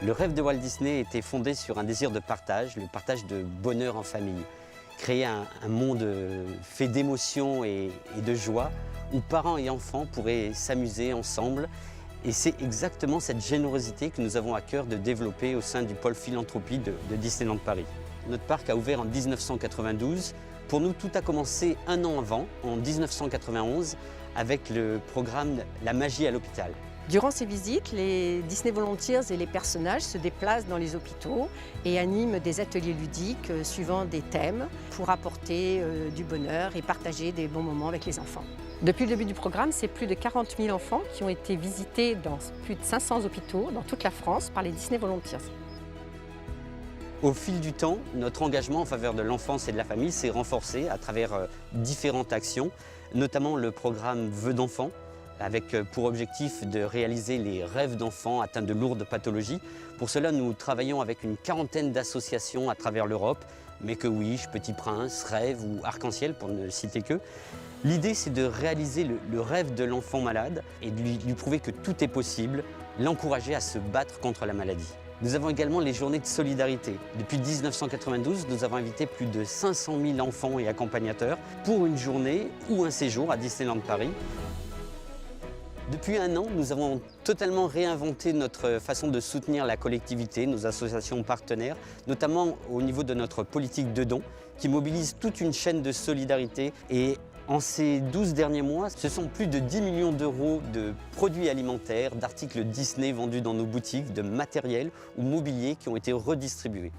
Le rêve de Walt Disney était fondé sur un désir de partage, le partage de bonheur en famille. Créer un monde fait d'émotions et de joie, où parents et enfants pourraient s'amuser ensemble. Et c'est exactement cette générosité que nous avons à cœur de développer au sein du pôle philanthropie de Disneyland Paris. Notre parc a ouvert en 1992. Pour nous, tout a commencé un an avant, en 1991, avec le programme La magie à l'hôpital. Durant ces visites, les Disney Volunteers et les personnages se déplacent dans les hôpitaux et animent des ateliers ludiques suivant des thèmes pour apporter du bonheur et partager des bons moments avec les enfants. Depuis le début du programme, c'est plus de 40 000 enfants qui ont été visités dans plus de 500 hôpitaux dans toute la France par les Disney Volunteers. Au fil du temps, notre engagement en faveur de l'enfance et de la famille s'est renforcé à travers différentes actions, notamment le programme Vœux d'enfants, avec pour objectif de réaliser les rêves d'enfants atteints de lourdes pathologies. Pour cela, nous travaillons avec une quarantaine d'associations à travers l'Europe, Make-A-Wish, Petit Prince, Rêve ou Arc-en-Ciel, pour ne citer que. L'idée, c'est de réaliser le rêve de l'enfant malade et de lui prouver que tout est possible, l'encourager à se battre contre la maladie. Nous avons également les journées de solidarité. Depuis 1992, nous avons invité plus de 500 000 enfants et accompagnateurs pour une journée ou un séjour à Disneyland Paris. Depuis un an, nous avons totalement réinventé notre façon de soutenir la collectivité, nos associations partenaires, notamment au niveau de notre politique de dons, qui mobilise toute une chaîne de solidarité. Et en ces 12 derniers mois, ce sont plus de 10 millions d'euros de produits alimentaires, d'articles Disney vendus dans nos boutiques, de matériel ou mobilier qui ont été redistribués.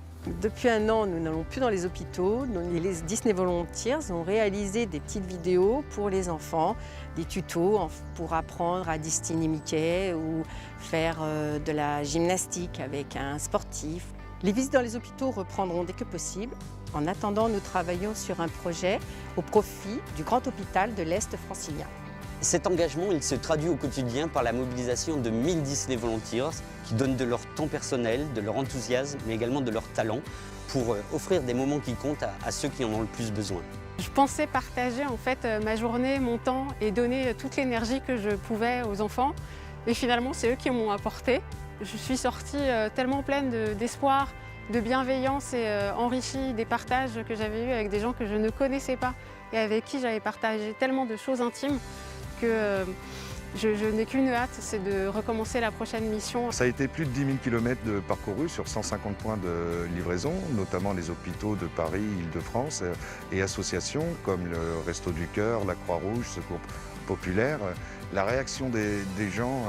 Depuis un an, nous n'allons plus dans les hôpitaux. Les Disney Volunteers ont réalisé des petites vidéos pour les enfants, des tutos pour apprendre à dessiner Mickey ou faire de la gymnastique avec un sportif. Les visites dans les hôpitaux reprendront dès que possible. En attendant, nous travaillons sur un projet au profit du grand hôpital de l'Est francilien. Cet engagement, il se traduit au quotidien par la mobilisation de 1000 Disney Volunteers qui donnent de leur temps personnel, de leur enthousiasme, mais également de leur talent pour offrir des moments qui comptent à ceux qui en ont le plus besoin. Je pensais partager en fait ma journée, mon temps et donner toute l'énergie que je pouvais aux enfants. Et finalement, c'est eux qui m'ont apporté. Je suis sortie tellement pleine d'espoir, de bienveillance et enrichie des partages que j'avais eus avec des gens que je ne connaissais pas et avec qui j'avais partagé tellement de choses intimes que je n'ai qu'une hâte, c'est de recommencer la prochaine mission. Ça a été plus de 10 000 km de parcourus sur 150 points de livraison, notamment les hôpitaux de Paris, Île-de-France et associations comme le Resto du Cœur, la Croix-Rouge, Secours Populaire. La réaction des gens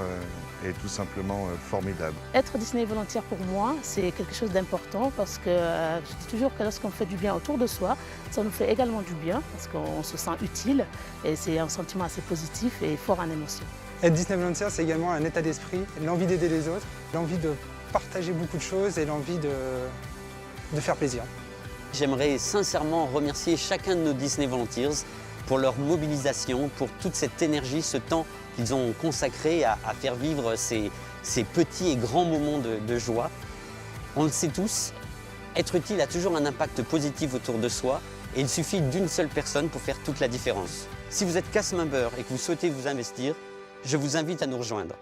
est tout simplement formidable. Être Disney Volunteer pour moi, c'est quelque chose d'important parce que je dis toujours que lorsqu'on fait du bien autour de soi, ça nous fait également du bien parce qu'on se sent utile et c'est un sentiment assez positif et fort en émotion. Être Disney Volunteer, c'est également un état d'esprit, l'envie d'aider les autres, l'envie de partager beaucoup de choses et l'envie de faire plaisir. J'aimerais sincèrement remercier chacun de nos Disney Volunteers pour leur mobilisation, pour toute cette énergie, ce temps qu'ils ont consacré à faire vivre ces petits et grands moments de joie. On le sait tous, être utile a toujours un impact positif autour de soi et il suffit d'une seule personne pour faire toute la différence. Si vous êtes cast member et que vous souhaitez vous investir, je vous invite à nous rejoindre.